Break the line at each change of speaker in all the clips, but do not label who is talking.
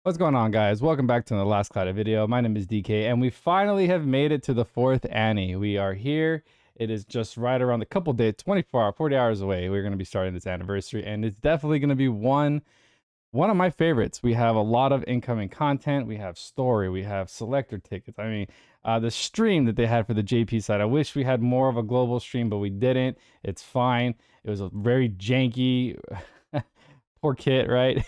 What's going on, guys? Welcome back to the last Cloudia video. My name is DK, and we finally have made it to the 4th Annie. We are here. It is just right around the couple days, 24 hours, 40 hours away. We're going to be starting this anniversary, and it's definitely going to be one of my favorites. We have a lot of incoming content. We have story. We have selector tickets. I mean, the stream that they had for the JP side. I wish we had more of a global stream, but we didn't. It's fine. It was a very janky. Poor kit, right?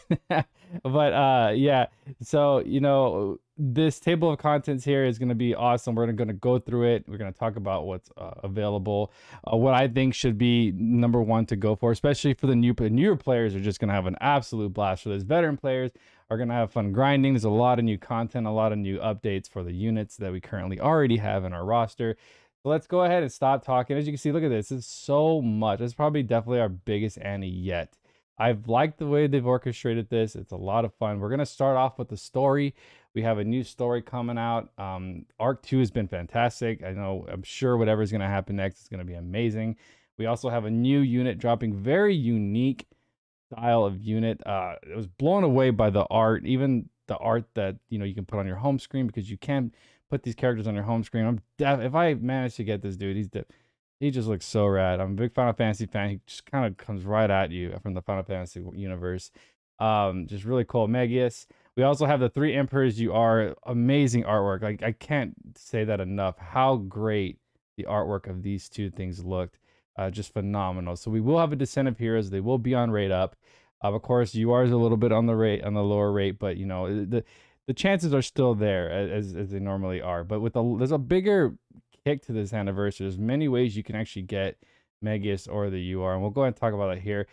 But yeah, so this table of contents here is going to be awesome. We're going to go through it. We're going to talk about what's available, what I think should be number one to go for, especially for the newer players are just going to have an absolute blast for this. Veteran players are going to have fun grinding. There's a lot of new content, a lot of new updates for the units that we currently already have in our roster. So let's go ahead and stop talking. As you can see, look at this. It's so much. It's probably definitely our biggest Annie yet. I've liked the way they've orchestrated this. It's a lot of fun. We're going to start off with the story. We have a new story coming out. Arc 2 has been fantastic. I'm sure whatever's going to happen next is going to be amazing. We also have a new unit dropping, very unique style of unit. It was blown away by the art, even the art that you can put on your home screen, because you can put these characters on your home screen. If I manage to get this dude, he just looks so rad. I'm a big Final Fantasy fan. He just kind of comes right at you from the Final Fantasy universe. Just really cool. Megius. We also have the three Emperors. You are amazing artwork. Like, I can't say that enough. How great the artwork of these two things looked. Just phenomenal. So we will have a Descent of Heroes. They will be on rate up. Of course, UR is a little bit on the lower rate, but the chances are still there as they normally are. But there's a bigger kick to this anniversary. There's many ways you can actually get Megius or the UR, and we'll go ahead and talk about that here.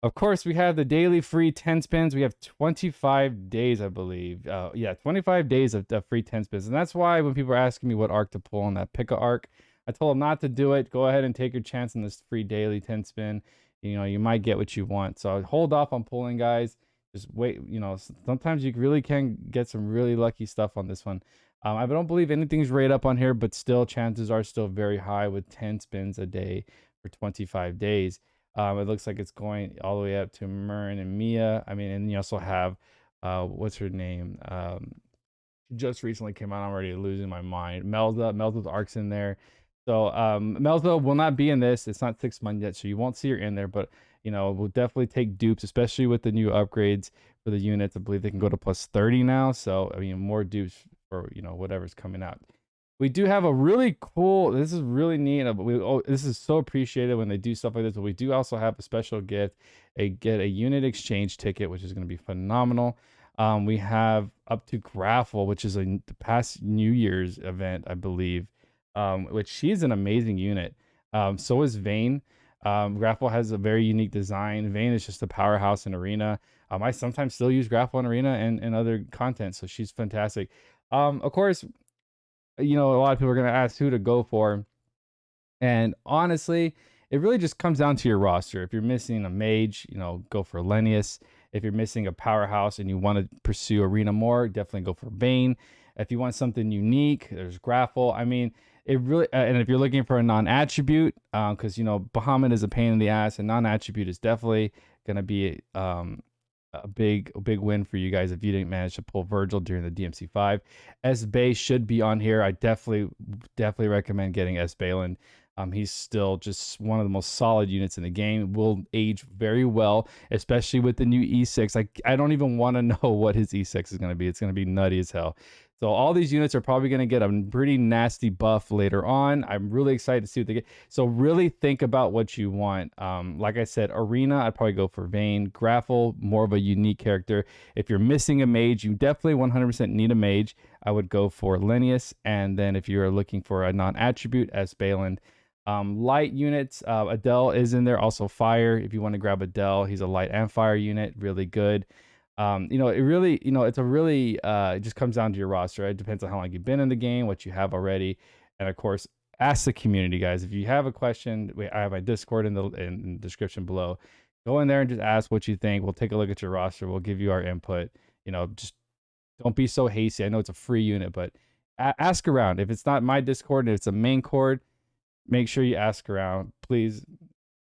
Of course, we have the daily free 10 spins. We have 25 days, I believe. 25 days of free 10 spins. And that's why when people are asking me what arc to pull on that Pika arc, I told them not to do it. Go ahead and take your chance on this free daily 10 spin. You might get what you want. So hold off on pulling, guys. Just wait. Sometimes you really can get some really lucky stuff on this one. I don't believe anything's rate up on here, but still chances are still very high with 10 spins a day for 25 days. It looks like it's going all the way up to Mern and Mia. I mean, and you also have, what's her name? Just recently came out. I'm already losing my mind. Melza's arcs in there. So Melza will not be in this. It's not 6 months yet, so you won't see her in there. But we'll definitely take dupes, especially with the new upgrades for the units. I believe they can go to plus 30 now. So I mean, more dupes for whatever's coming out. We do have a really cool. This is really neat. This is so appreciated when they do stuff like this. But we do also have a special gift. Get a unit exchange ticket, which is going to be phenomenal. We have up to Graffle, which is the past New Year's event, I believe. Which she's an amazing unit. So is Vayne. Graffle has a very unique design. Vayne is just a powerhouse in Arena. I sometimes still use Graffle in Arena and other content, so she's fantastic. Of course, a lot of people are going to ask who to go for. And honestly, it really just comes down to your roster. If you're missing a mage, go for Lennius. If you're missing a powerhouse and you want to pursue Arena more, definitely go for Vayne. If you want something unique, there's Graffle. I mean, it really, and if you're looking for a non-attribute, because Bahamut is a pain in the ass, and non-attribute is definitely going to be a big win for you guys if you didn't manage to pull Virgil during the DMC5. S Bay should be on here. I definitely recommend getting S Bayland. He's still just one of the most solid units in the game. Will age very well, especially with the new E6. I don't even want to know what his E6 is going to be. It's going to be nutty as hell. So all these units are probably going to get a pretty nasty buff later on. I'm really excited to see what they get. So really think about what you want. Like I said, Arena, I'd probably go for Vayne. Graffle, more of a unique character. If you're missing a mage, you definitely 100% need a mage. I would go for Lennius. And then if you're looking for a non-attribute, S Bayland. Light units, Adele is in there. Also fire. If you want to grab Adele, he's a light and fire unit. Really good. It really, it's a really, it just comes down to your roster. It depends on how long you've been in the game, what you have already. And of course, ask the community, guys. If you have a question, I have my Discord in the description below. Go in there and just ask what you think. We'll take a look at your roster. We'll give you our input. Just don't be so hasty. I know it's a free unit, but ask around. If it's not my Discord and it's a main cord, make sure you ask around. Please,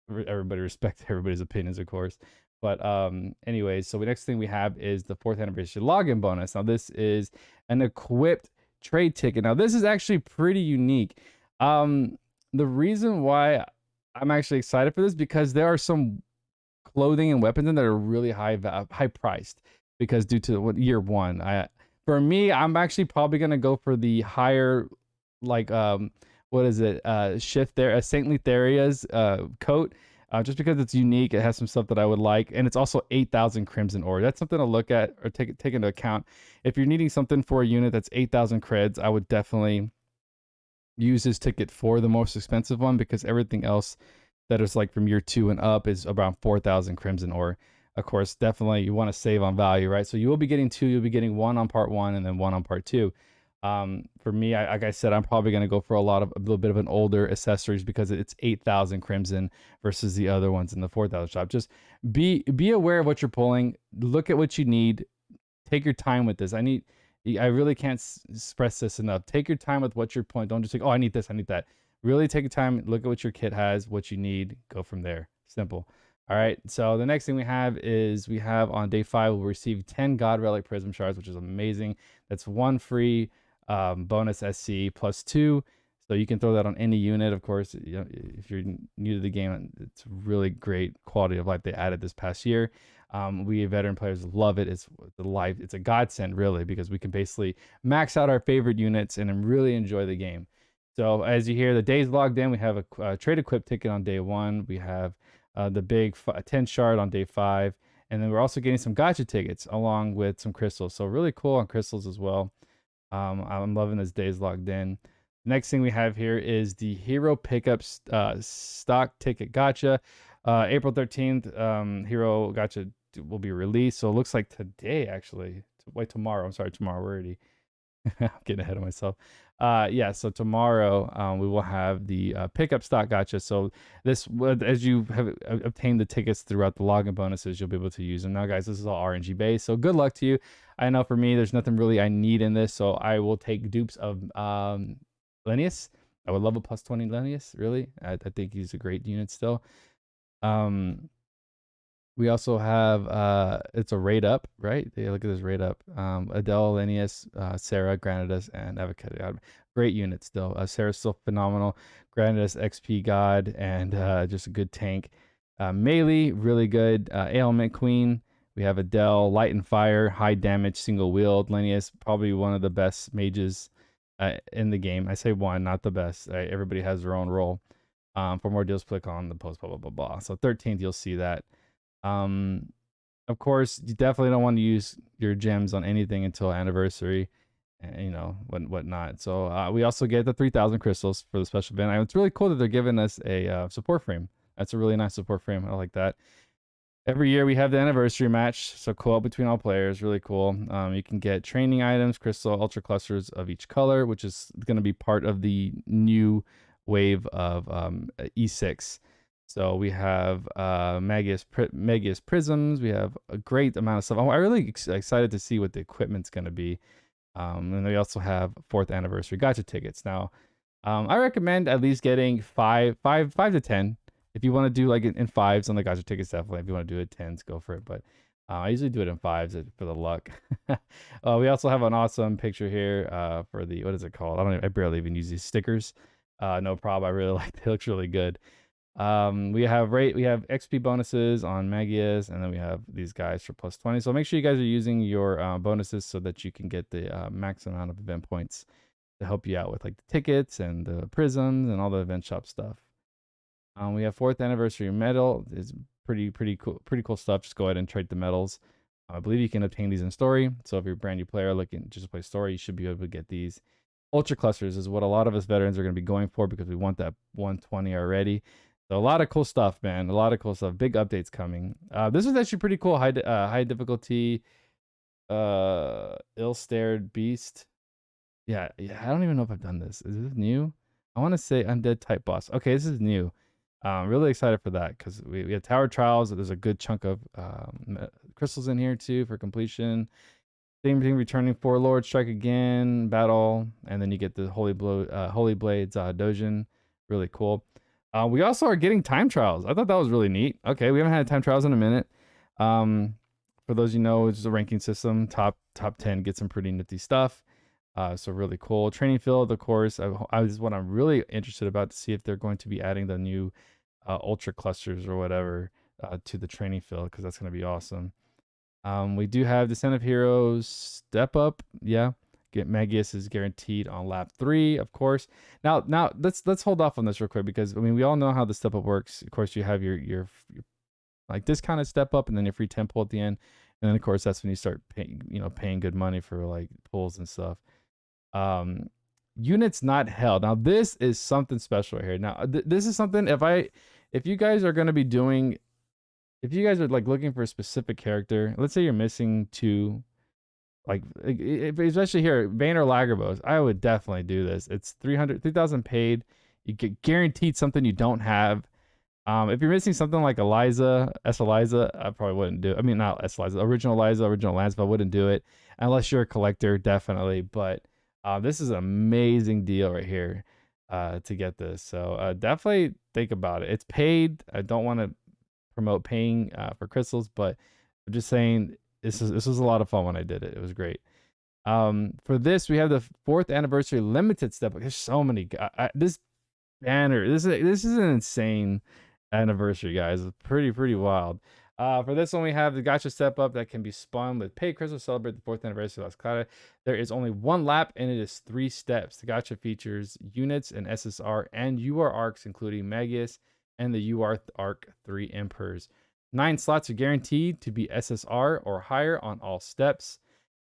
everybody respect everybody's opinions, of course. But anyways, so the next thing we have is the 4th anniversary login bonus. Now this is an equipped trade ticket. Now this is actually pretty unique. The reason why I'm actually excited for this, because there are some clothing and weapons in that are really high priced, because due to what year one. For me, I'm actually probably gonna go for the higher, like what is it, shift there, Saintly Theria's coat, just because it's unique. It has some stuff that I would like, and it's also 8,000 crimson ore. That's something to look at or take into account. If you're needing something for a unit that's 8,000 creds, I would definitely use this ticket for the most expensive one, because everything else that is like from year 2 and up is around 4,000 crimson ore. Of course, definitely you want to save on value, right? So you will be getting 2. You'll be getting 1 on part 1 and then 1 on part 2. For me, like I said, I'm probably going to go for a little bit of an older accessories, because it's 8,000 crimson versus the other ones in the 4,000 shop. Just be aware of what you're pulling. Look at what you need. Take your time with this. I really can't express this enough. Take your time with what you're pulling. Don't just think, oh, I need this, I need that. Really take your time. Look at what your kit has, what you need. Go from there. Simple. All right. So the next thing we have is on day 5, we'll receive 10 God Relic Prism Shards, which is amazing. That's 1 free bonus SC plus 2. So you can throw that on any unit, of course. You know, if you're new to the game, it's really great quality of life they added this past year. We veteran players love it. It's a godsend, really, because we can basically max out our favorite units and really enjoy the game. So as you hear, the day's logged in. We have a trade equip ticket on day 1. We have the big 10 shard on day 5. And then we're also getting some gacha tickets along with some crystals. So really cool on crystals as well. I'm loving this day's logged in. Next thing we have here is the hero pickups stock ticket gacha. April 13th, hero gacha will be released. So it looks like today, actually. Wait, tomorrow. I'm sorry, tomorrow. We're already I'm getting ahead of myself. Yeah, so tomorrow we will have the pickup stock gacha. So this, as you have obtained the tickets throughout the login bonuses, you'll be able to use them. Now, guys, this is all RNG based, so good luck to you. I know for me, there's nothing really I need in this, so I will take dupes of Linnaeus. I would love a plus 20 Linnaeus, really. I think he's a great unit still. We also have it's a rate up, right? Yeah, look at this rate up. Adele, Linnaeus, Sarah, Granadas, and Avocado. Great unit still. Sarah's still phenomenal. Granadas, XP God, and just a good tank. Melee, really good. Ailment Queen. We have Adele, Light and Fire, high damage, single wield. Linnaeus, probably one of the best mages in the game. I say one, not the best. Everybody has their own role. For more deals, click on the post, blah, blah, blah, blah. So 13th, you'll see that. Of course, you definitely don't want to use your gems on anything until anniversary, and you know whatnot. So we also get the 3,000 crystals for the special event. It's really cool that they're giving us a support frame. That's a really nice support frame. I like that. Every year we have the anniversary match, so co-op between all players, really cool. You can get training items, crystal ultra clusters of each color, which is going to be part of the new wave of E6. So we have Magius prisms. We have a great amount of stuff. I'm really excited to see what the equipment's going to be. And we also have 4th anniversary gacha tickets. Now, I recommend at least getting 5 to 10. If you want to do like in 5s on the gacha tickets, definitely. If you want to do it 10s, go for it. But I usually do it in 5s for the luck. We also have an awesome picture here for the, what is it called? I barely even use these stickers. No problem. I really like it. It looks really good. We have XP bonuses on Magius, and then we have these guys for plus 20. So make sure you guys are using your bonuses so that you can get the max amount of event points to help you out with like the tickets and the prisms and all the event shop stuff. We have 4th anniversary medal. It's pretty cool stuff. Just go ahead and trade the medals. I believe you can obtain these in story. So if you're a brand new player looking just to play story, you should be able to get these. Ultra clusters is what a lot of us veterans are going to be going for, because we want that 120 already. So a lot of cool stuff, man. A lot of cool stuff. Big updates coming. This is actually pretty cool. High difficulty, ill-starred beast. Yeah. I don't even know if I've done this. Is this new? I want to say undead type boss. Okay, this is new. Really excited for that, because we have tower trials. There's a good chunk of crystals in here too for completion. Same thing, returning for Lord, strike again, battle, and then you get the Holy Blades Dojin. Really cool. We also are getting time trials. I thought that was really neat. Okay, we haven't had time trials in a minute. For those you know, it's a ranking system. Top 10 gets some pretty nifty stuff. So really cool. Training field, of course, is what I'm really interested about to see if they're going to be adding the new ultra clusters or whatever to the training field, because that's going to be awesome. We do have Descent of Heroes step up. Yeah. Get Magius is guaranteed on lap 3, of course. Now let's hold off on this real quick, because I mean we all know how the step up works. Of course, you have your like discounted step up and then your free temple at the end. And then of course that's when you start paying good money for like pulls and stuff. Units not held. Now this is something special right here. Now this is something, if you guys are going to be doing, if you guys are like looking for a specific character, let's say you're missing 2, like especially here, Vayne or Lagravos, I would definitely do this. It's 3,000 paid. You get guaranteed something you don't have. If you're missing something like Eliza, I probably wouldn't do it. I mean, not Eliza, original Eliza, original Lance, but I wouldn't do it unless you're a collector, definitely. But this is an amazing deal right here to get this. So definitely think about it. It's paid. I don't want to promote paying for crystals, but I'm just saying this was a lot of fun when I did it. It was great. For this, we have the 4th anniversary limited step. There's so many. This banner. This is an insane anniversary, guys. It's pretty wild. For this one, we have the gacha step up that can be spun with paid crystals to celebrate the 4th anniversary of Cloudia. There is only 1 lap and it is 3 steps. The gacha features units and SSR and UR arcs, including Magius and the UR arc 3 Emperors. 9 slots are guaranteed to be SSR or higher on all steps.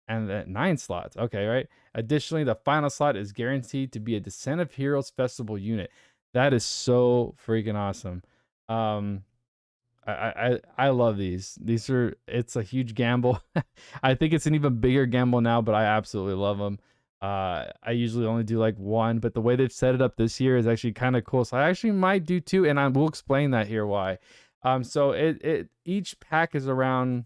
And then 9 slots. Okay, right? Additionally, the final slot is guaranteed to be a Descent of Heroes Festival unit. That is so freaking awesome. I love these. It's a huge gamble. I think it's an even bigger gamble now, but I absolutely love them. I usually only do like 1, but the way they've set it up this year is actually kind of cool. So I actually might do 2, and I will explain that here why. So each pack is around,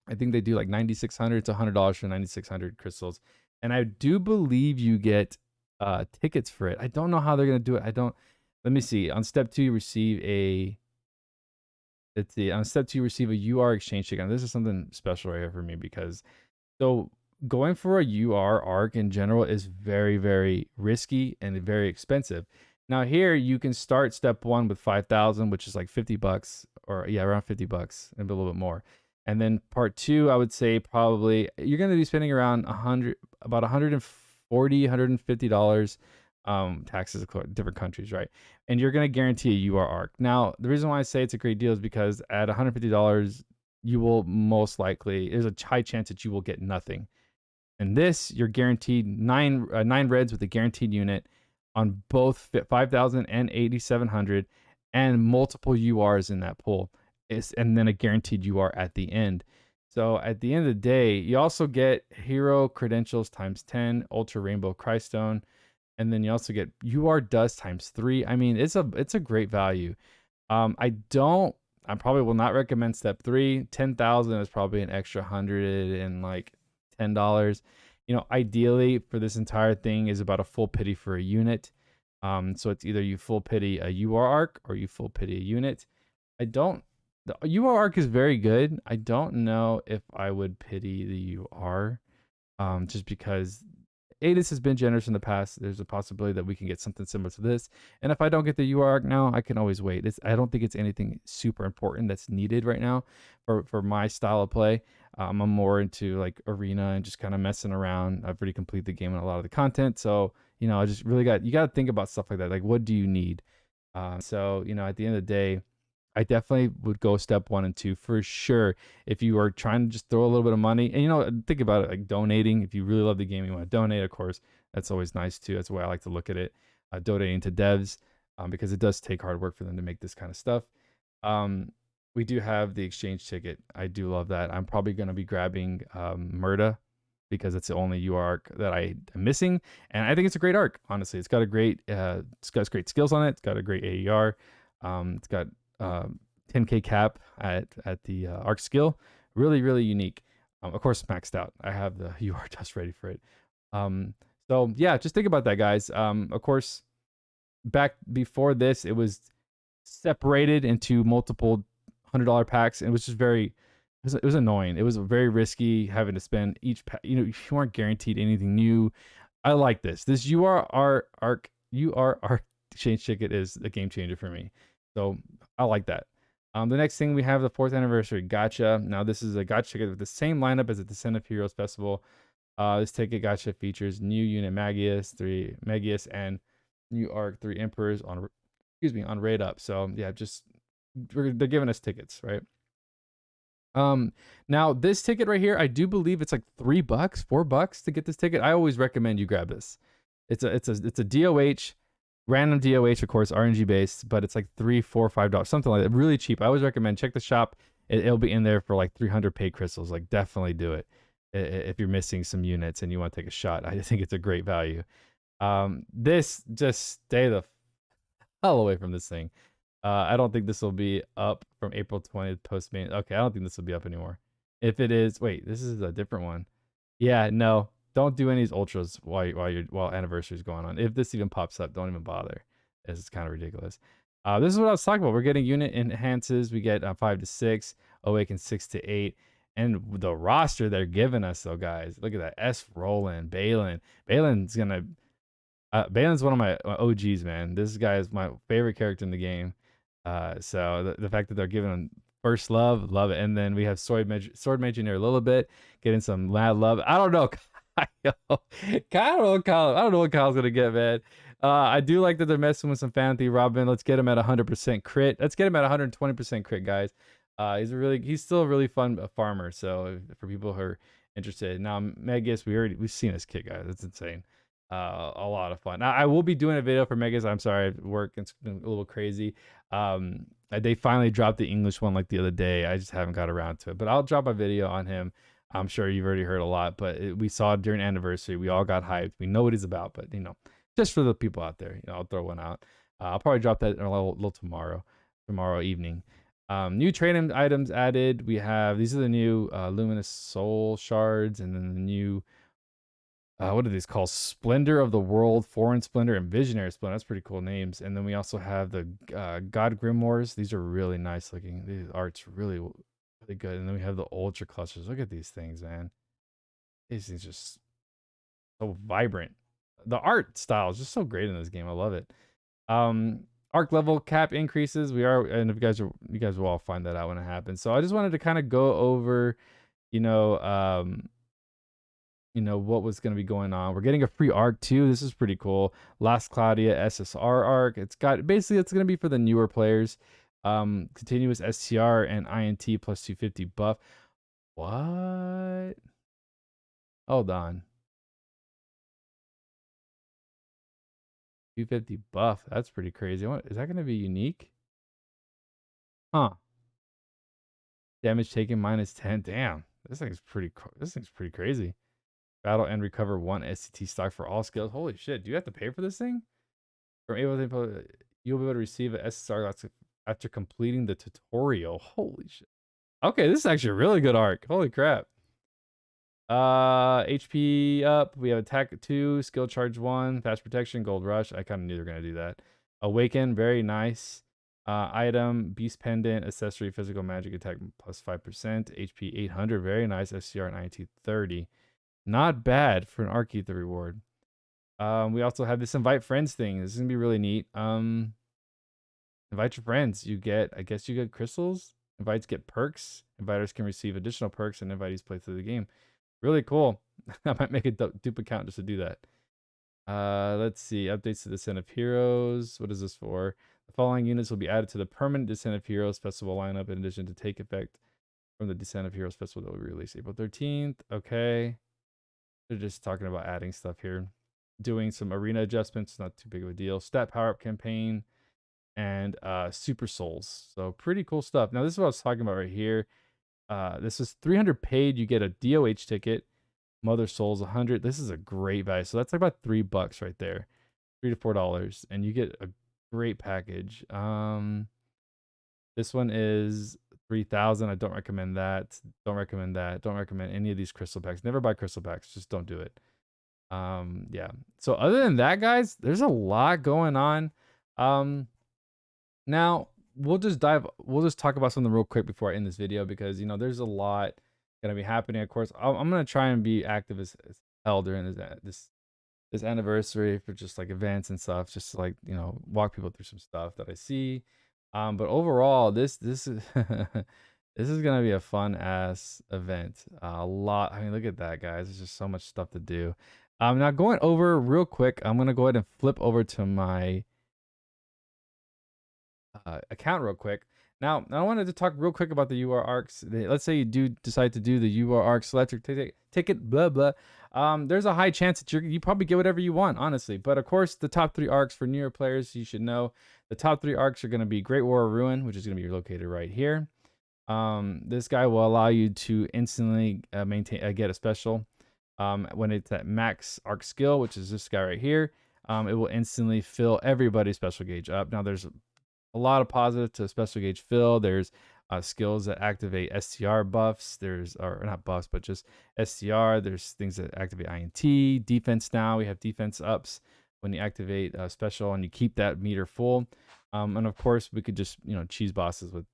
I think they do like 9,600 to $100 for 9,600 crystals, and I do believe you get tickets for it. I don't know how they're gonna do it. Let me see. On step 2, you receive a. On step 2, you receive a UR exchange ticket. And this is something special right here for me, because so going for a UR arc in general is very, very risky and very expensive. Now here you can start step 1 with 5,000, which is like $50, or yeah, around $50, maybe a little bit more. And then part 2, I would say probably you're going to be spending around about $140, $150. Taxes of different countries, right? And you're going to guarantee a UR arc. Now, the reason why I say it's a great deal is because at $150, you will most likely, there's a high chance that you will get nothing. And this, you're guaranteed 9 reds with a guaranteed unit on both 5,000 and 8,700, and multiple URs in that pool. And then a guaranteed UR at the end. So at the end of the day, you also get hero credentials times 10, Ultra Rainbow Crystone, and then you also get UR Dust times 3. I mean, it's a great value. I probably will not recommend step 3. 10,000 is probably an extra $110. Ideally for this entire thing is about a full pity for a unit. So it's either you full pity a UR arc or you full pity a unit. The UR arc is very good. I don't know if I would pity the UR, just because Adis has been generous in the past. There's a possibility that we can get something similar to this. And if I don't get the UR arc now, I can always wait. I don't think it's anything super important that's needed right now for my style of play. I'm more into like arena and just kind of messing around. I've already completed the game and a lot of the content. So, I just really you got to think about stuff like that. Like, what do you need? So, at the end of the day, I definitely would go step 1 and 2 for sure. If you are trying to just throw a little bit of money, and think about it, like donating. If you really love the game, you want to donate, of course, that's always nice too. That's the way I like to look at it. Donating to devs, because it does take hard work for them to make this kind of stuff. We do have the exchange ticket. I do love that. I'm probably going to be grabbing Murda, because it's the only UR arc that I am missing, and I think it's a great arc. Honestly, it's got great great skills on it. It's got a great AER. It's got 10k cap at the arc skill. Really unique. Of course, maxed out. I have the UR dust ready for it. So yeah, just think about that, guys. Of course, back before this, it was separated into multiple $100 packs, and it was just very it was annoying. It was very risky having to spend each you weren't guaranteed anything new. I like this. This URR exchange ticket is a game changer for me. So I like that. The next thing we have the 4th anniversary gotcha. Now this is a gotcha ticket with the same lineup as the Descent of Heroes Festival. This ticket gotcha features new unit Magius, 3 Magius, and new arc 3 Emperors on on raid up. So yeah, just they're giving us tickets, right? Now this ticket right here, I do believe it's like $3, $4 to get this ticket. I always recommend you grab this. It's a DOH, random DOH, of course, RNG based, but it's like $3, $4, $5, something like that. Really cheap. I always recommend check the shop. It'll be in there for like 300 paid crystals. Like definitely do it if you're missing some units and you want to take a shot. I think it's a great value. This just stay the hell away from this thing. I don't think this will be up from April 20th post main. Okay, I don't think this will be up anymore. If it is, wait, this is a different one. Yeah, no, don't do any of these ultras while anniversary's going on. If this even pops up, don't even bother. It's kind of ridiculous. This is what I was talking about. We're getting unit enhances. We get 5 to 6, Awaken 6 to 8. And the roster they're giving us, though, guys, look at that. S. Roland, Balin. Balin's gonna. Balin's one of my OGs, man. This guy is my favorite character in the game. So the fact that they're giving him first love it. And then we have Sword Mage in there a little bit, getting some lad love. I don't know. I don't know what Kyle's gonna get, man. I do like that they're messing with some Fantasy Robin. Let's get him at 100% crit. Let's get him at 120% crit, guys. He's still a really fun farmer. So for people who are interested, now Megas, we've seen this kit, guys. It's insane. A lot of fun. Now, I will be doing a video for Megas. I'm sorry, work it's been a little crazy. They finally dropped the English one like the other day. I just haven't got around to it, but I'll drop a video on him. I'm sure you've already heard a lot, but we saw it during anniversary. We all got hyped. We know what he's about, but just for the people out there, I'll throw one out. I'll probably drop that a little tomorrow evening. New training items added. We have these are the new luminous soul shards, and then the new what are these called? Splendor of the World, Foreign Splendor, and Visionary Splendor. That's pretty cool names. And then we also have the God Grimoires. These are really nice looking. These art's really, really good. And then we have the Ultra Clusters. Look at these things, man. These things just so vibrant. The art style is just so great in this game. I love it. Arc level cap increases. And if you guys will all find that out when it happens. So I just wanted to kind of go over, what was going to be going on. We're getting a free arc too. This is pretty cool. Last Cloudia SSR arc. It's going to be for the newer players. Continuous STR and INT plus 250 buff. What? Hold on. 250 buff. That's pretty crazy. Is that going to be unique? Huh. Damage taken minus 10. Damn. This thing's pretty crazy. Battle and recover 1 SCT stock for all skills. Holy shit. Do you have to pay for this thing? You'll be able to receive an SSR after completing the tutorial. Holy shit. Okay, this is actually a really good arc. Holy crap. HP up. We have attack 2, skill charge 1, fast protection, gold rush. I kind of knew they were going to do that. Awaken, very nice. Item, beast pendant, accessory, physical magic attack plus 5%. HP 800, very nice. SCR and INT 30. Not bad for an arc ether reward. We also have this invite friends thing. This is gonna be really neat. Invite your friends. I guess you get crystals. Invites get perks. Inviters can receive additional perks and invitees play through the game. Really cool. I might make a dupe account just to do that. Let's see. Updates to the Descent of Heroes. What is this for? The following units will be added to the permanent Descent of Heroes festival lineup in addition to take effect from the Descent of Heroes festival that will be released April 13th. Okay. They're just talking about adding stuff here. Doing some arena adjustments, not too big of a deal. Stat power-up campaign and super souls. So pretty cool stuff. Now this is what I was talking about right here. This is 300 paid. You get a DOH ticket. Mother Souls 100. This is a great value. So that's like about $3 right there. $3 to $4. And you get a great package. This one is 3,000. I don't recommend that. Don't recommend that. Don't recommend any of these crystal packs. Never buy crystal packs. Just don't do it. Yeah. So other than that, guys, there's a lot going on. Now we'll just talk about something real quick before I end this video, because there's a lot gonna be happening. Of course, I'm gonna try and be active as hell during this anniversary for just like events and stuff, just to like walk people through some stuff that I see. But overall, this is this is gonna be a fun ass event. A lot. I mean, look at that, guys. There's just so much stuff to do. Now going over real quick, I'm gonna go ahead and flip over to my account real quick. Now, I wanted to talk real quick about the UR arcs. Let's say you do decide to do the UR arcs, electric ticket, blah blah. There's a high chance that you probably get whatever you want, honestly. But of course, the top 3 arcs for newer players, you should know. The top 3 arcs are going to be Great War of Ruin, which is going to be located right here. This guy will allow you to instantly get a special. When it's at max arc skill, which is this guy right here, it will instantly fill everybody's special gauge up. Now, there's a lot of positive to special gauge fill. There's skills that activate STR buffs. Or not buffs, but just STR. There's things that activate INT. Defense now. We have defense ups when you activate special and you keep that meter full. And of course, we could just cheese bosses with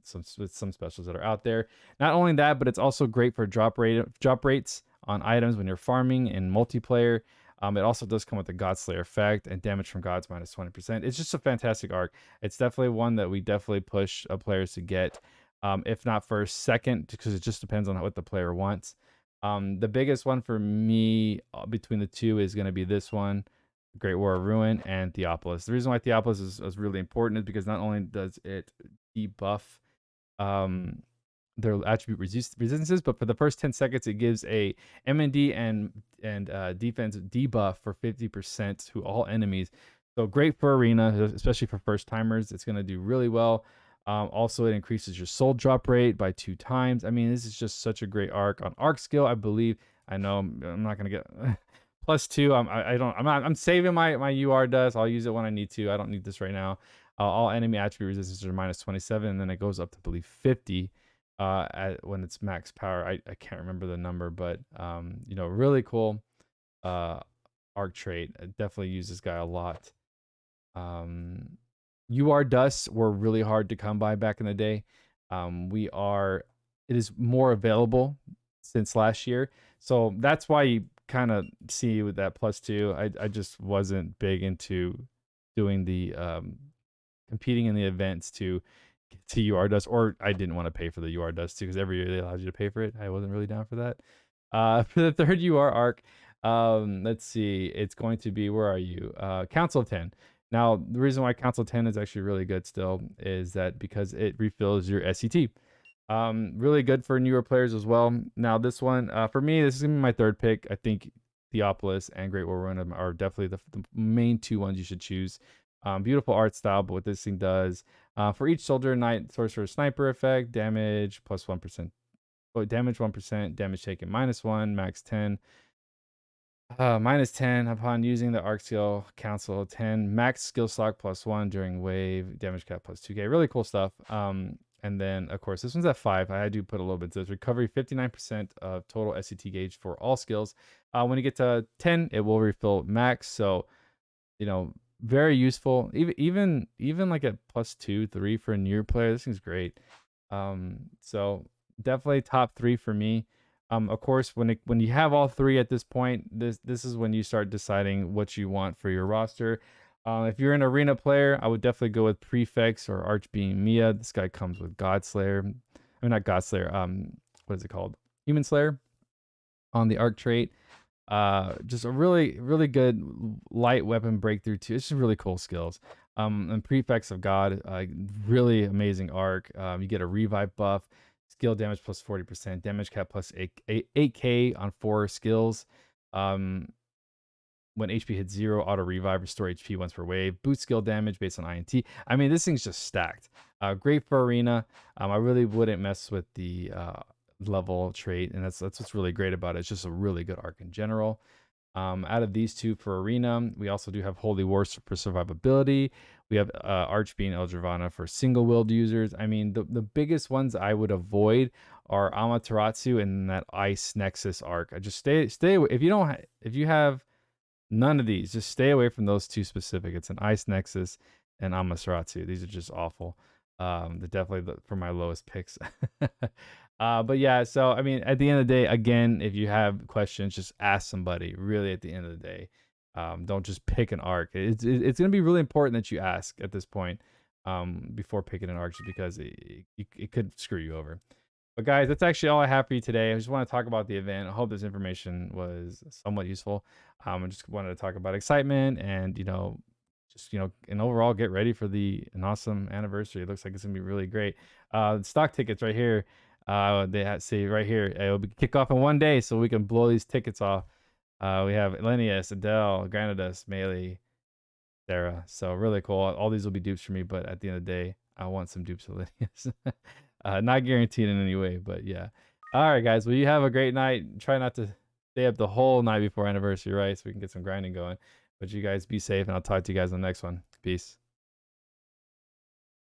some specials that are out there. Not only that, but it's also great for drop rates on items when you're farming in multiplayer. It also does come with the Godslayer effect and damage from gods minus 20%. It's just a fantastic arc. It's definitely one that we definitely push players to get, if not first, second, because it just depends on what the player wants. The biggest one for me between the two is going to be this one, Great War of Ruin and Theopolis. The reason why Theopolis is really important is because not only does it debuff their attribute resistances, but for the first 10 seconds, it gives a MND and defense debuff for 50% to all enemies. So great for arena, especially for first timers. It's going to do really well. Also, it increases your soul drop rate by 2 times. I mean, this is just such a great arc. On arc skill, I believe. I know I'm not going to get +2. I'm saving my UR dust. I'll use it when I need to. I don't need this right now. All enemy attribute resistances are -27, and then it goes up to, I believe, 50. When it's max power. I can't remember the number, but really cool arc trait. I definitely use this guy a lot. UR dusts were really hard to come by back in the day. It is more available since last year, so that's why you kind of see with that +2. I just wasn't big into doing the competing in the events to UR dust, or I didn't want to pay for the UR dust too, because every year they allowed you to pay for it. I wasn't really down for that. For the third UR arc, let's see, it's going to be, where are you? Council of 10. Now, the reason why Council of 10 is actually really good still is that because it refills your SCT. Really good for newer players as well. Now, this one, for me, this is gonna be my third pick. I think Theopolis and Great War Run are definitely the main 2 ones you should choose. Beautiful art style, but what this thing does, for each soldier, knight, sorcerer, sniper effect, damage +1%. Damage 1%, damage taken -1, max 10. -10 upon using the arc skill, council 10, max skill slot +1 during wave, damage cap +2k. Really cool stuff. And then of course this one's at 5. I do put a little bit to this. Recovery 59% of total SCT gauge for all skills. When you get to 10, it will refill max. So very useful. Even like a +2, 3 for a newer player. This thing's great. So definitely top 3 for me. Of course, when you have all 3 at this point, this is when you start deciding what you want for your roster. If you're an arena player, I would definitely go with Prefects or Archbeam Mia. This guy comes with Godslayer. I mean, not Godslayer. What is it called? Human Slayer on the arc trait. Just a really, really good light weapon breakthrough too. It's just really cool skills. And Prefects of God, really amazing arc. You get a revive buff, skill damage +40%, damage cap +8k on 4 skills. When HP hits 0, auto revive, restore HP once per wave, boost skill damage based on INT. I mean, this thing's just stacked. Great for arena. I really wouldn't mess with the level trait, and that's what's really great about it. It's just a really good arc in general. Out of these 2 for arena, we also do have Holy Wars for survivability. We have Archbeam Eldravana for single willed users. I mean, the biggest ones I would avoid are Amaterasu and that Ice Nexus arc. I just stay away. If you have none of these, just stay away from those 2 specific. It's an Ice Nexus and Amaterasu. These are just awful. They're definitely for my lowest picks. But yeah, so I mean, at the end of the day, again, if you have questions, just ask somebody. Really, at the end of the day, don't just pick an arc. It's gonna be really important that you ask at this point, before picking an arc, just because it could screw you over. But guys, that's actually all I have for you today. I just want to talk about the event. I hope this information was somewhat useful. I just wanted to talk about excitement and just and overall get ready for an awesome anniversary. It looks like it's gonna be really great. Stock tickets right here. They say right here it'll be kick off in 1 day, so we can blow these tickets off. We have Linnaeus, Adele, Granados, Melee, Sarah. So really cool. All these will be dupes for me, but at the end of the day, I want some dupes of Linnaeus. Not guaranteed in any way, but yeah. All right, guys. Well, you have a great night. Try not to stay up the whole night before anniversary, right? So we can get some grinding going. But you guys be safe, and I'll talk to you guys on the next one. Peace.